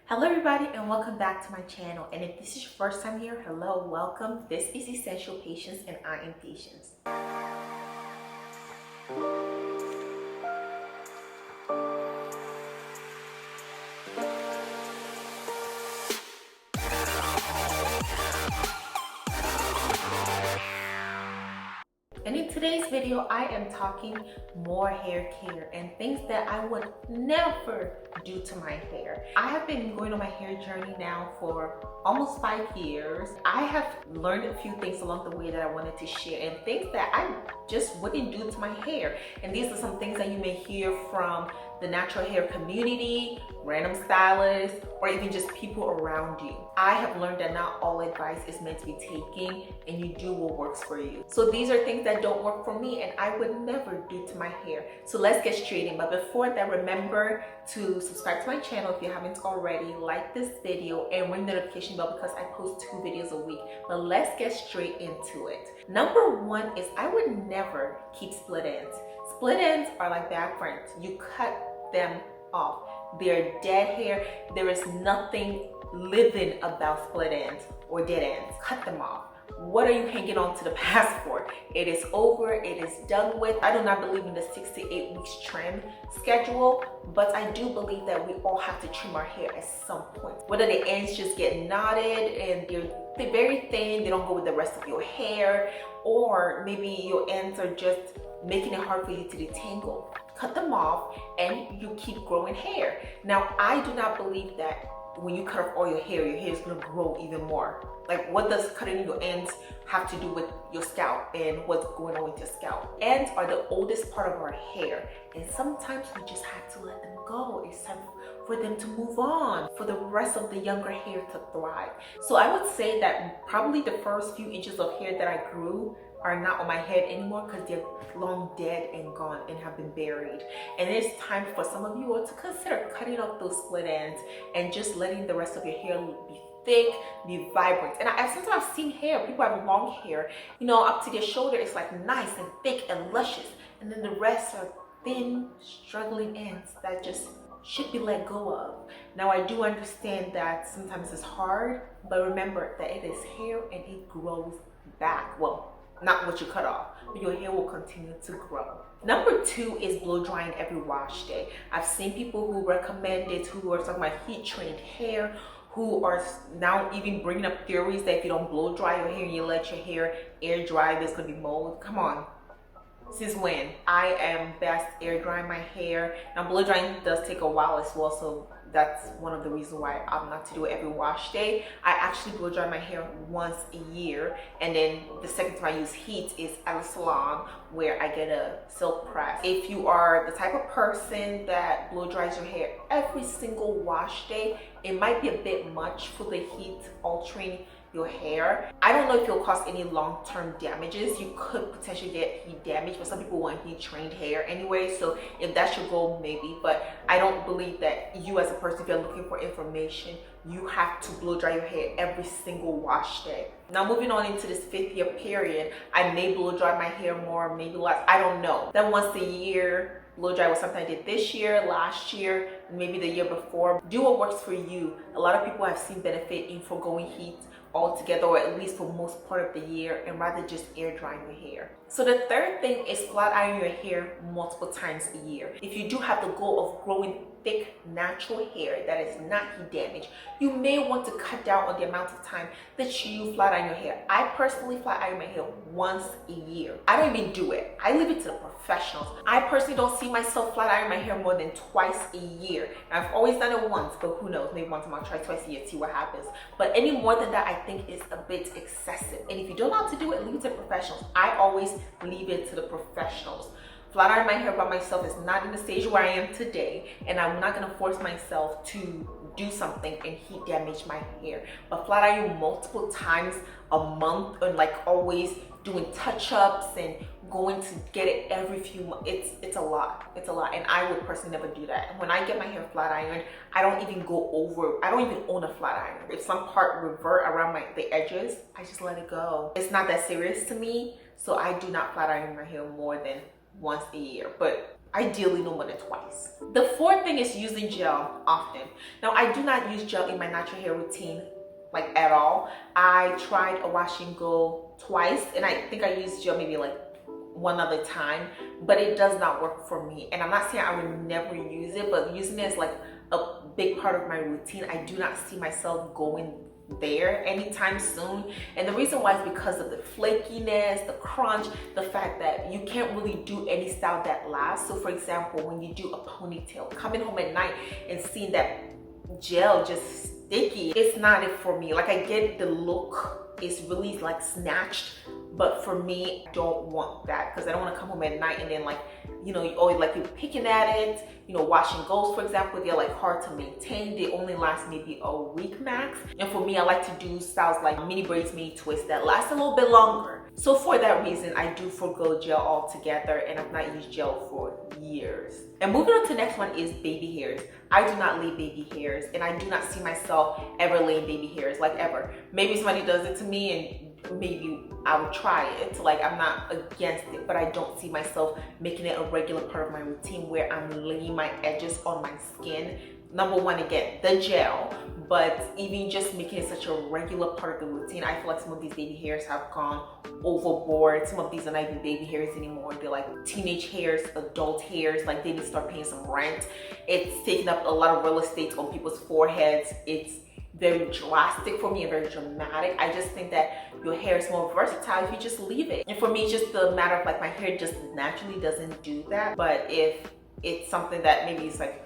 Hello everybody and welcome back to my channel, and if this is your first time here, hello, welcome. This is Essential Patience and I am Patience. And in today's video, I am talking more hair care and things that I would never do to my hair. I have been going on my hair journey now for almost 5 years. I have learned a few things along the way that I wanted to share and things that I just wouldn't do to my hair. And these are some things that you may hear from the natural hair community, random stylists, or even just people around you. I have learned that not all advice is meant to be taken and you do what works for you. So these are things that don't work for me and I would never do to my hair. So let's get straight in. But before that, remember to subscribe to my channel if you haven't already, like this video, and ring the notification bell because I post 2 videos a week. But let's get straight into it. Number 1 is I would never keep split ends. Split ends are like bad friends. You cut them off. They're dead hair. There is nothing living about split ends or dead ends. Cut them off. What are you hanging on to the past for? It is over. It is done with. I do not believe in the 6 to 8 weeks trim schedule, but I do believe that we all have to trim our hair at some point. Whether the ends just get knotted and they're very thin, they don't go with the rest of your hair, or maybe your ends are just making it hard for you to detangle. Cut them off and you keep growing hair. Now, I do not believe that when you cut off all your hair is gonna grow even more. Like, what does cutting your ends have to do with your scalp and what's going on with your scalp? Ends are the oldest part of our hair, and sometimes we just have to let them go. It's time for them to move on, for the rest of the younger hair to thrive. So I would say that probably the first few inches of hair that I grew are not on my head anymore because they're long dead and gone and have been buried. And it's time for some of you all to consider cutting off those split ends and just letting the rest of your hair be thick, be vibrant. And sometimes I've seen hair, people have long hair, up to their shoulder, it's like nice and thick and luscious, and then the rest are thin, struggling ends that just should be let go of. Now, I do understand that sometimes it's hard, but remember that it is hair and it grows back. Well, not what you cut off, but your hair will continue to grow. Number 2 is blow drying every wash day. I've seen people who recommend it, who are talking about heat trained hair, who are now even bringing up theories that if you don't blow dry your hair and you let your hair air dry, there's gonna be mold. Come on. Since when? I am best air drying my hair. Now, blow drying does take a while as well, so that's one of the reasons why I'm not to do it every wash day. I actually blow dry my hair once a year, and then the second time I use heat is at a salon where I get a silk press. If you are the type of person that blow dries your hair every single wash day, it might be a bit much for the heat altering your hair. I don't know if it'll cause any long-term damages. You could potentially get heat damage, but some people want heat trained hair anyway, so if that's your goal, maybe. But I don't believe that you as a person, if you're looking for information, you have to blow dry your hair every single wash day. Now, moving on into this 5th year period, I may blow dry my hair more, maybe less, I don't know. Then once a year blow dry was something I did this year, last year, maybe the year before. Do what works for you. A lot of people have seen benefit in foregoing heat altogether, or at least for most part of the year, and rather just air drying your hair. So the third thing is flat iron your hair multiple times a year. If you do have the goal of growing thick natural hair that is not heat damaged, you may want to cut down on the amount of time that you flat iron your hair. I personally flat iron my hair once a year. I don't even do it. I leave it to the professionals. I personally don't see myself flat iron my hair more than twice a year. Now, I've always done it once, but who knows, maybe once a month, try twice a year, see what happens. But any more than that, I think is a bit excessive. And if you don't know how to do it, leave it to professionals. I always leave it to the professionals. Flat iron my hair by myself is not in the stage where I am today, and I'm not gonna force myself to do something and heat damage my hair. But flat iron multiple times a month, and like always doing touch-ups and going to get it every few months, it's a lot. It's a lot, and I would personally never do that. When I get my hair flat ironed, I don't even own a flat iron. If some part revert around the edges, I just let it go. It's not that serious to me, so I do not flat iron my hair more than once a year. But Ideally no more than twice. The fourth thing is using gel often. Now I do not use gel in my natural hair routine like at all. I tried a wash and go twice, and I think I used gel maybe like one other time, but it does not work for me. And I'm not saying I would never use it, but using it as like a big part of my routine, I do not see myself going there anytime soon. And the reason why is because of the flakiness, the crunch, the fact that you can't really do any style that lasts. So for example, when you do a ponytail, coming home at night and seeing that gel just sticky, it's not it for me. Like I get the look, it's really like snatched, but for me, I don't want that, because I don't want to come home at night and then like, you know, you always like you're picking at it. You know, wash and goes, for example, they're like hard to maintain. They only last maybe a week max. And for me, I like to do styles like mini braids, mini twists that last a little bit longer. So for that reason, I do forgo gel altogether, and I've not used gel for years. And moving on to the next one is baby hairs. I do not lay baby hairs, and I do not see myself ever laying baby hairs, like ever. Maybe somebody does it to me and maybe I would try it. Like I'm not against it, but I don't see myself making it a regular part of my routine where I'm laying my edges on my skin. Number one, again, the gel, but even just making it such a regular part of the routine, I feel like some of these baby hairs have gone overboard. Some of these are not even baby hairs anymore. They're like teenage hairs, adult hairs, like they need to start paying some rent. It's taking up a lot of real estate on people's foreheads. It's very drastic for me and very dramatic. I just think that your hair is more versatile if you just leave it. And for me, it's just the matter of like my hair just naturally doesn't do that. But if it's something that maybe it's like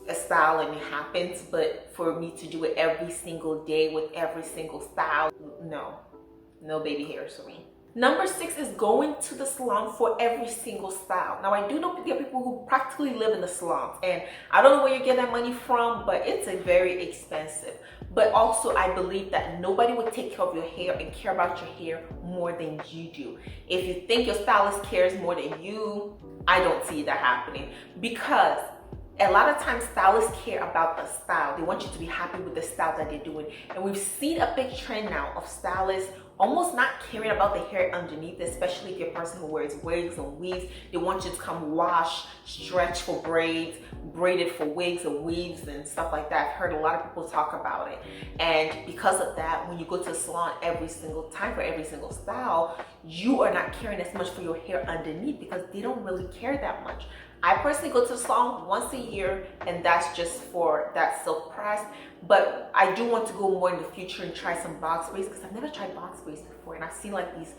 a style and it happens, but for me to do it every single day with every single style, no baby hairs for me. Number 6 is going to the salon for every single style. Now I do know there are people who practically live in the salons, and I don't know where you get that money from, but it's a very expensive. But also I believe that nobody would take care of your hair and care about your hair more than you do. If you think your stylist cares more than you, I don't see that happening, because a lot of times stylists care about the style. They want you to be happy with the style that they're doing. And we've seen a big trend now of stylists almost not caring about the hair underneath, especially if you're a person who wears wigs and weaves. They want you to come wash, stretch for braids, braided for wigs and weaves and stuff like that. I've heard a lot of people talk about it. And because of that, when you go to the salon every single time for every single style, you are not caring as much for your hair underneath, because they don't really care that much. I personally go to the salon once a year, and that's just for that silk press. But I do want to go more in the future and try some box braids, because I've never tried box braids before, and I've seen like these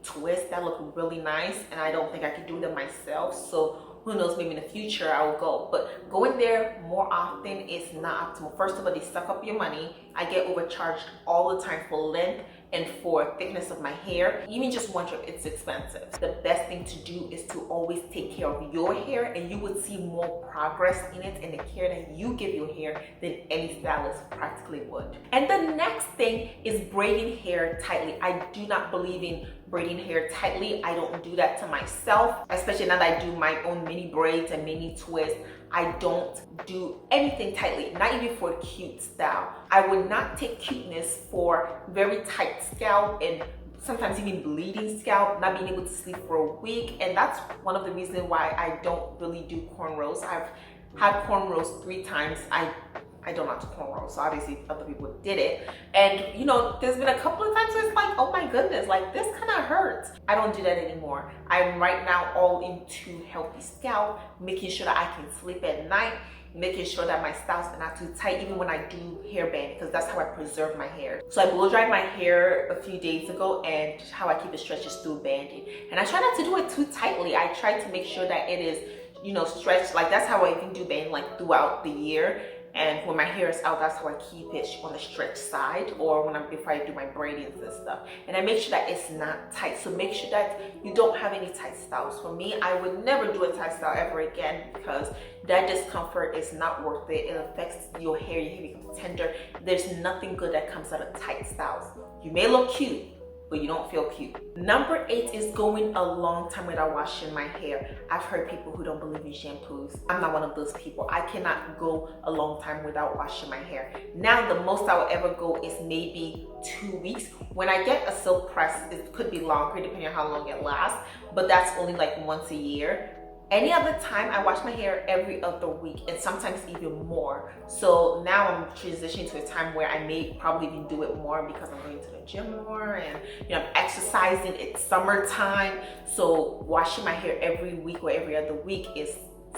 twists that look really nice, and I don't think I could do them myself. So who knows, maybe in the future I will go. But going there more often is not optimal. First of all, they suck up your money. I get overcharged all the time for length and for thickness of my hair. Even just one trip, it's expensive. The best thing to do is to always take care of your hair, and you would see more progress in it and the care that you give your hair than any stylist practically would. And the next thing is braiding hair tightly. I do not believe in braiding hair tightly. I don't do that to myself, especially now that I do my own mini braids and mini twists. I don't do anything tightly, not even for a cute style. I would not take cuteness for very tight scalp and sometimes even bleeding scalp, not being able to sleep for a week. And that's one of the reasons why I don't really do cornrows. I've had cornrows 3 times. I don't like to cornrows, so obviously other people did it. And you know, there's been a couple of times where it's like, oh my goodness, like this kind of hurts. I don't do that anymore. I'm right now all into healthy scalp, making sure that I can sleep at night, making sure that my styles are not too tight, even when I do hair band, because that's how I preserve my hair. So I blow dried my hair a few days ago, and how I keep it stretched is through banding. And I try not to do it too tightly. I try to make sure that it is, you know, stretched. Like that's how I even do band, like throughout the year. And when my hair is out, that's how I keep it on the stretched side, or before I do my braidings and stuff. And I make sure that it's not tight. So make sure that you don't have any tight styles. For me, I would never do a tight style ever again, because that discomfort is not worth it. It affects your hair becomes tender. There's nothing good that comes out of tight styles. You may look cute, but you don't feel cute. Number 8 is going a long time without washing my hair. I've heard people who don't believe in shampoos. I'm not one of those people. I cannot go a long time without washing my hair. Now, the most I will ever go is maybe 2 weeks. When I get a silk press, it could be longer depending on how long it lasts, but that's only like once a year. Any other time, I wash my hair every other week and sometimes even more. So now I'm transitioning to a time where I may probably even do it more because I'm going to the gym more and I'm exercising. It's summertime, so washing my hair every week or every other week is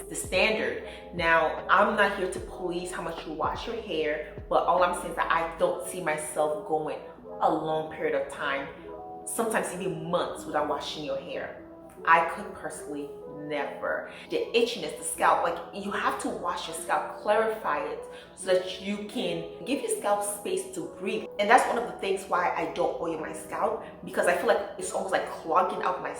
the standard. Now, I'm not here to police how much you wash your hair, but all I'm saying is that I don't see myself going a long period of time, sometimes even months, without washing your hair. I could personally never. The itchiness, the scalp, like you have to wash your scalp, clarify it so that you can give your scalp space to breathe. And that's one of the things why I don't oil my scalp, because I feel like it's almost like clogging out my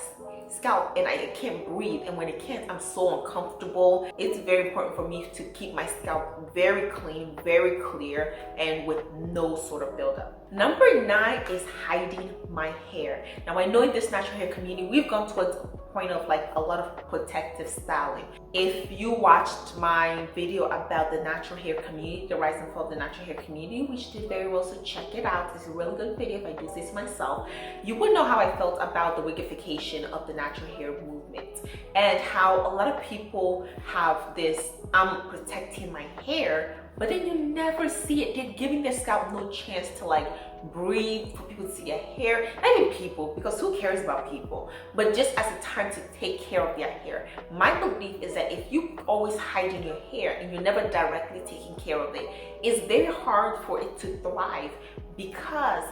scalp and I can't breathe. And when it can't, I'm so uncomfortable. It's very important for me to keep my scalp very clean, very clear, and with no sort of buildup. Number 9 is hiding my hair. Now, I know in this natural hair community, we've gone towards a point of like a lot of protective styling. If you watched my video about the natural hair community, the rise and fall of the natural hair community, which did very well, so check it out. It's a really good video if I do say so myself. You would know how I felt about the wigification of the natural hair movement and how a lot of people have this, I'm protecting my hair, but then you never see it. They're giving their scalp no chance to like breathe, for people to see their hair. Not even people, because who cares about people, but just as a time to take care of their hair. My belief is that if you always hiding your hair and you're never directly taking care of it, it's very hard for it to thrive because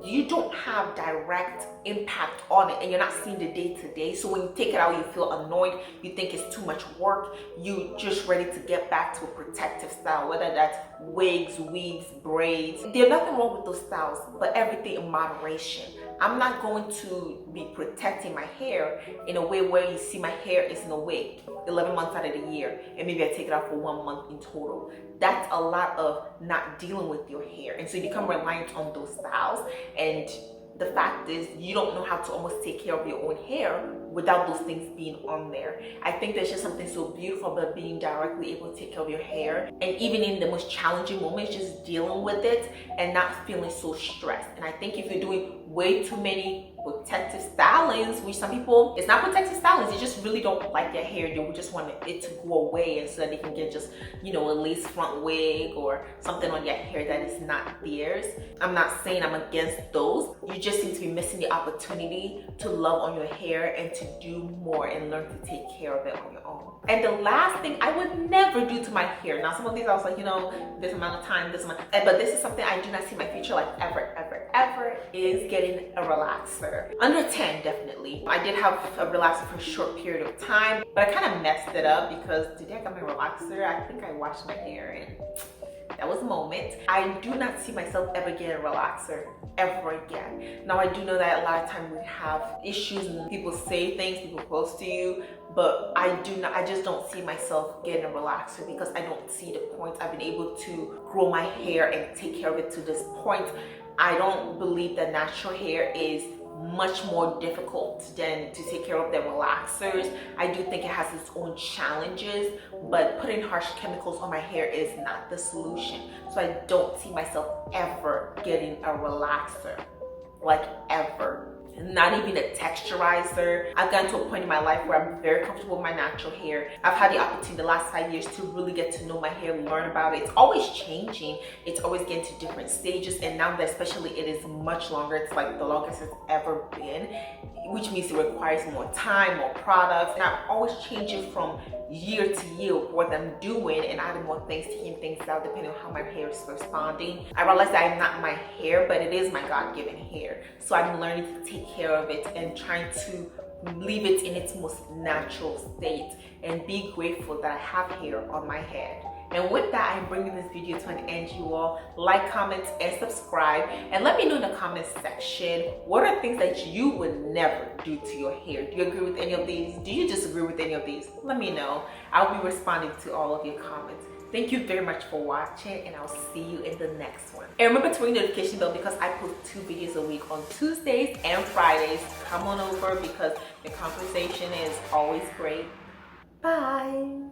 you don't have direct impact on it and you're not seeing the day-to-day. So when you take it out, you feel annoyed, you think it's too much work, you just ready to get back to a protective style, whether that's wigs, weaves, braids. There's nothing wrong with those styles, but everything in moderation. I'm not going to be protecting my hair in a way where you see my hair is in a wig 11 months out of the year and maybe I take it out for 1 month in total. That's a lot of not dealing with your hair, and so you become reliant on those styles. And the fact is, you don't know how to almost take care of your own hair without those things being on there. I think there's just something so beautiful about being directly able to take care of your hair, and even in the most challenging moments, just dealing with it and not feeling so stressed. And I think if you're doing way too many protective stylings, which some people, it's not protective stylings, they just really don't like their hair, they would just want it to go away, and so that they can get just, a lace front wig or something on their hair that is not theirs. I'm not saying I'm against those. You just seem to be missing the opportunity to love on your hair and to do more and learn to take care of it on your own. And the last thing I would never do to my hair. Now, some of these I was like, this amount of time, but this is something I do not see my future like ever, is getting a relaxer. Under 10, definitely. I did have a relaxer for a short period of time, but I kind of messed it up because today I got my relaxer. I think I washed my hair and that was a moment. I do not see myself ever getting a relaxer ever again. Now, I do know that a lot of times we have issues and people say things, people close to you, but I just don't see myself getting a relaxer because I don't see the point. I've been able to grow my hair and take care of it to this point. I don't believe that natural hair is much more difficult than to take care of than relaxers. I do think it has its own challenges, but putting harsh chemicals on my hair is not the solution. So I don't see myself ever getting a relaxer, like ever. Not even a texturizer. I've gotten to a point in my life where I'm very comfortable with my natural hair. I've had the opportunity the last 5 years to really get to know my hair, learn about it. It's always changing. It's always getting to different stages, and now that especially it is much longer. It's like the longest it's ever been, which means it requires more time, more products, and I'm always changing from year to year what I'm doing and adding more things, taking things out depending on how my hair is responding. I realize that I'm not my hair, but it is my God-given hair. So I'm learning to take care of it and trying to leave it in its most natural state and be grateful that I have hair on my head. And with that, I'm bringing this video to an end, you all. Like, comment, and subscribe. And let me know in the comments section, what are things that you would never do to your hair? Do you agree with any of these? Do you disagree with any of these? Let me know. I'll be responding to all of your comments. Thank you very much for watching, and I'll see you in the next one. And remember to ring the notification bell because I post 2 videos a week on Tuesdays and Fridays. Come on over because the conversation is always great. Bye.